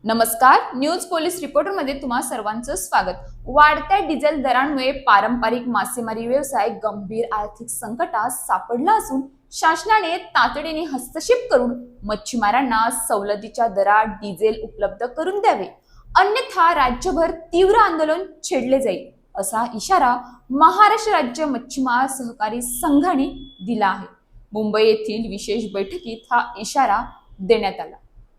नमस्कार, news police रिपोर्टरमध्ये तुम्हा सर्वांचं स्वागत। वाढत्या डिझेल दरांमुळे पारंपरिक मासेमारी व्यवसाय गंभीर आर्थिक संकटात सापडला असून शासनाने तातडीने हस्तक्षेप करून मच्छीमारांना सवलतीच्या दरात डिझेल उपलब्ध करून द्यावे, अन्यथा राज्यभर तीव्र आंदोलन छेडले जाईल असा इशारा महाराष्ट्र राज्य मच्छीमार सहकारी संघाने दिला आहे। मुंबई येथील विशेष बैठकीत हा इशारा देण्यात आला।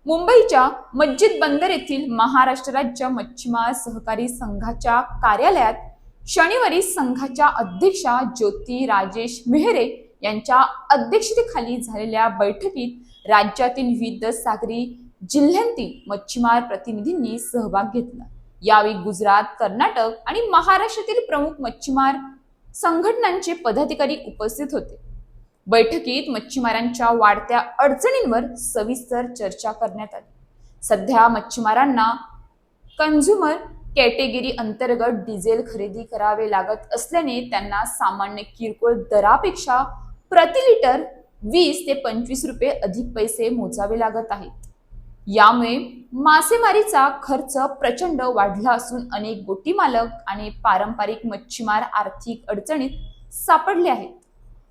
मुंबईच्या मस्जिद बंदर येथील महाराष्ट्र राज्य मच्छीमार सहकारी संघाच्या कार्यालयात शनिवारी संघाच्या अध्यक्षा ज्योती राजेश मेहरे यांच्या अध्यक्षतेखाली झालेल्या बैठकीत राज्यातील विविध सागरी जिल्ह्यांतील मच्छीमार प्रतिनिधींनी सहभाग घेतला। यावेळी गुजरात, कर्नाटक आणि महाराष्ट्रातील प्रमुख मच्छीमार संघटनांचे पदाधिकारी उपस्थित होते। बैठकीत मच्छीमारांच्या वाढत्या अडचणींवर सविस्तर चर्चा करण्यात आली। सध्या मच्छीमारांना कंझ्युमर कॅटेगरी अंतर्गत डिझेल खरेदी करावे लागत असल्याने त्यांना सामान्य किरकोळ दरापेक्षा प्रति लिटर 20 ते 25 रुपये अधिक पैसे मोजावे लागत आहेत। यामुळे मासेमारीचा खर्च प्रचंड वाढला असून अनेक बोटी मालक आणि पारंपरिक मच्छीमार आर्थिक अडचणीत सापडले आहेत।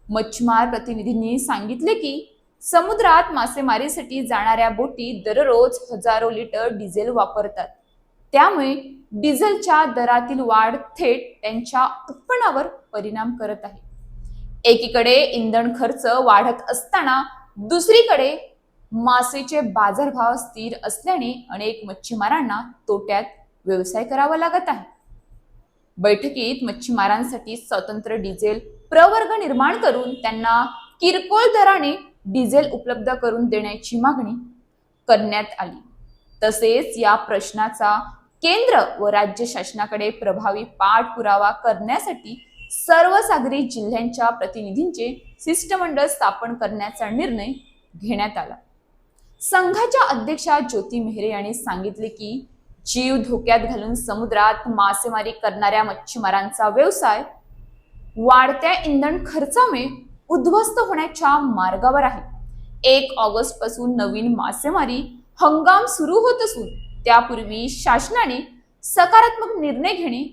मच्छीमार प्रतिनिधींनी सांगितले की समुद्रात मासेमारीसाठी जाणाऱ्या बोटी दररोज हजारो लिटर डिझेल वापरतात, त्यामुळे डिझेलच्या दरातील वाढ थेट त्यांच्या उत्पन्नावर परिणाम करत आहे। एकीकडे इंधन खर्च वाढत असताना दुसरीकडे मासेचे बाजारभाव स्थिर असल्याने अनेक मच्छीमारांना तोट्यात व्यवसाय करावा लागत आहे। बैठकीत मच्छीमारांसाठी स्वतंत्र डिझेल प्रवर्ग निर्माण करून त्यांना किरकोळ दराने डिझेल उपलब्ध करून देण्याची मागणी करण्यात आली। तसेच या प्रश्नाचा केंद्र व राज्य शासनाकडे प्रभावी पाठपुरावा करण्यासाठी सर्व सागरी जिल्ह्यांच्या प्रतिनिधींचे शिष्टमंडळ स्थापन करण्याचा निर्णय घेण्यात आला। संघाच्या अध्यक्षा ज्योती मेहरे यांनी सांगितले की जीव धोक्यात घालून समुद्रात मासेमारी करणाऱ्या मच्छीमारांचा व्यवसाय वाढत्या इंधन खर्चामुळे उद्ध्वस्त होण्याच्या मार्गावर आहे। 1 ऑगस्ट पासून नवीन मासेमारी हंगाम सुरू होत असून त्यापूर्वी शासनाने सकारात्मक निर्णय घेणे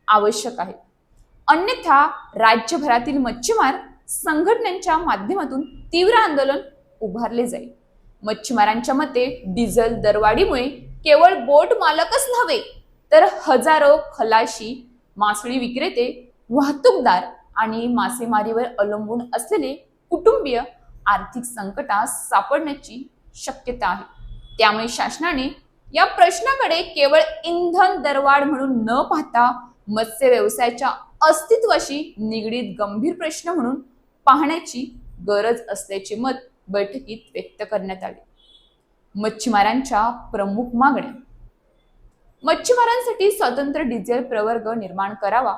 आवश्यक आहे, अन्यथा राज्यभरातील मच्छीमार संघटनांच्या माध्यमातून तीव्र आंदोलन उभारले जाईल। मच्छीमारांच्या मते डिझेल दरवाढीमुळे केवळ बोट मालकच नव्हे तर हजारो खलाशी, मासळी विक्रेते, वाहतूकदार आणि मासेमारीवर अवलंबून असलेले कुटुंबीय आर्थिक संकटात सापडण्याची शक्यता आहे। त्यामुळे शासनाने या प्रश्नाकडे केवळ इंधन दरवाढ म्हणून न पाहता मत्स्य व्यवसायाच्या अस्तित्वाशी निगडीत गंभीर प्रश्न म्हणून पाहण्याची गरज असल्याचे मत बैठकीत व्यक्त करण्यात आले। मच्छीमारांच्या प्रमुख मागण्या: मच्छीमारांसाठी स्वतंत्र डिझेल प्रवर्ग निर्माण करावा,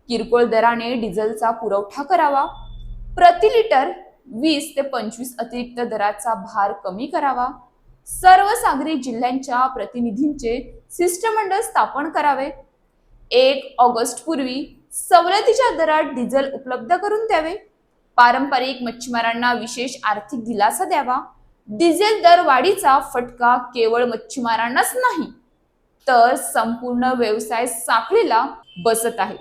किरकोळ दराने डिझेलचा पुरवठा करावा, प्रति लिटर 20 ते 25 अतिरिक्त दराचा भार कमी करावा, सर्व सागरी जिल्ह्यांच्या प्रतिनिधींचे शिष्टमंडळ स्थापन करावे, 1 ऑगस्ट पूर्वी सवलतीच्या दरात डिझेल उपलब्ध करून द्यावे, पारंपरिक मच्छीमारांना विशेष आर्थिक दिलासा द्यावा। डिझेल दर वाढीचा फटका केवळ मच्छीमारांनाच नाही तर संपूर्ण व्यवसाय साखळीला बसत आहे।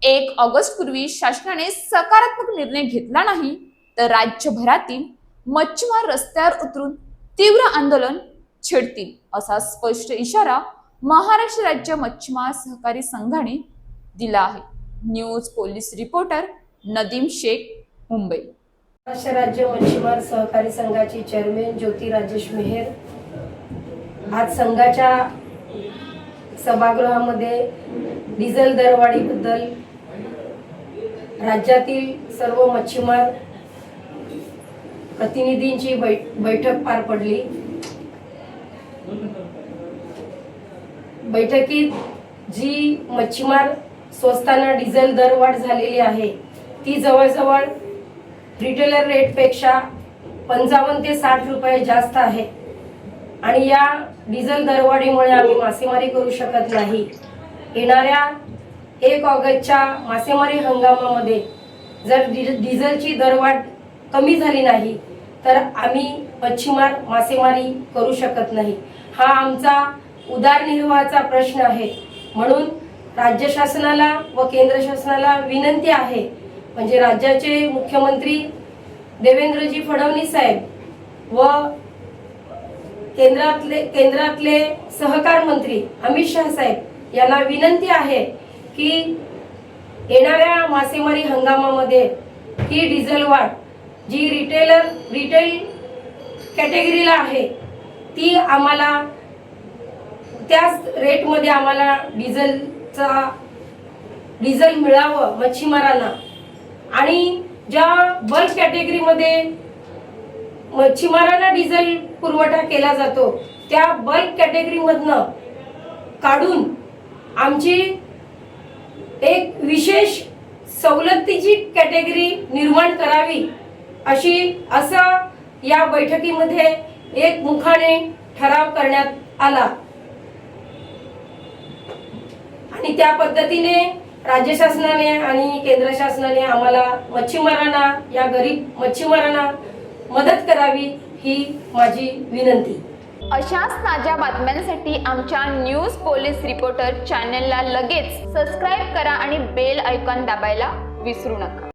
1 ऑगस्ट पूर्वी शासनाने सकारात्मक निर्णय घेतला नाही तर राज्यभरातील मच्छीमार रस्त्यावर उतरून तीव्र आंदोलन छेडतील असा स्पष्ट इशारा महाराष्ट्र राज्य मच्छीमार सहकारी संघाने दिला आहे। News police reporter Nadeem Shaikh, Mumbai. Maharashtra राज्य मच्छीमार सहकारी संघाची चेअरमॅन ज्योती राजेश मेहर आज संघाच्या सभागृहामध्ये डिझेल दरवाढीबद्दल राज्यातील सर्व मच्छीमार प्रतिनिधींची बैठक पार पडली। बैठकीत जी मच्छीमार स्वस्तांना डिझेल दरवाढ झालेली आहे ती जवळजवळ रिटेलर रेटपेक्षा 55 ते 60 रुपये जास्त आहे आणि या डिझेल दरवाढीमुळे आम्ही मासेमारी करू शकत नाही। येणाऱ्या 1 ऑगस्टच्या मासेमारी हंगामामध्ये जर डिझेलची दरवाढ कमी झाली नाही तर आम्ही मच्छीमार मासेमारी करू शकत नाही। हा आमचा उदरनिर्वाहाचा प्रश्न आहे. म्हणून राज्य शासनाला व केंद्र शासनाला विनंती आहे, म्हणजे राज्याचे मुख्यमंत्री देवेंद्रजी फडणवीस साहेब व केंद्रातले सहकार मंत्री अमित शाह साहेब यांना विनंती आहे की येणाऱ्या मासेमारी हंगामामध्ये ही डिझेल वाढ जी रिटेल कॅटेगरीला आहे ती आम्हाला त्याच रेटमध्ये आम्हाला डिझेल मिळावं मच्छीमारांना. आणि ज्या बल्क कॅटेगरीमध्ये मच्छीमारांना डिझेल पुरवठा केला जातो त्या बल्क कॅटेगरीमधनं काढून आमची एक विशेष सवलतीची कॅटेगरी निर्माण करावी असं या बैठकीमध्ये एकमुखाने ठराव करण्यात आला. आणि त्या पद्धतीने राज्य शासनाने आणि केंद्र शासनाने आम्हाला मच्छीमारांना, या गरीब मच्छीमारांना मदत करावी ही माझी विनंती. अशाच ताज्या बातम्यांसाठी आमच्या न्यूज पोलीस रिपोर्टर चॅनलला लगेच सबस्क्राईब करा आणि बेल आयकॉन दाबायला विसरू नका.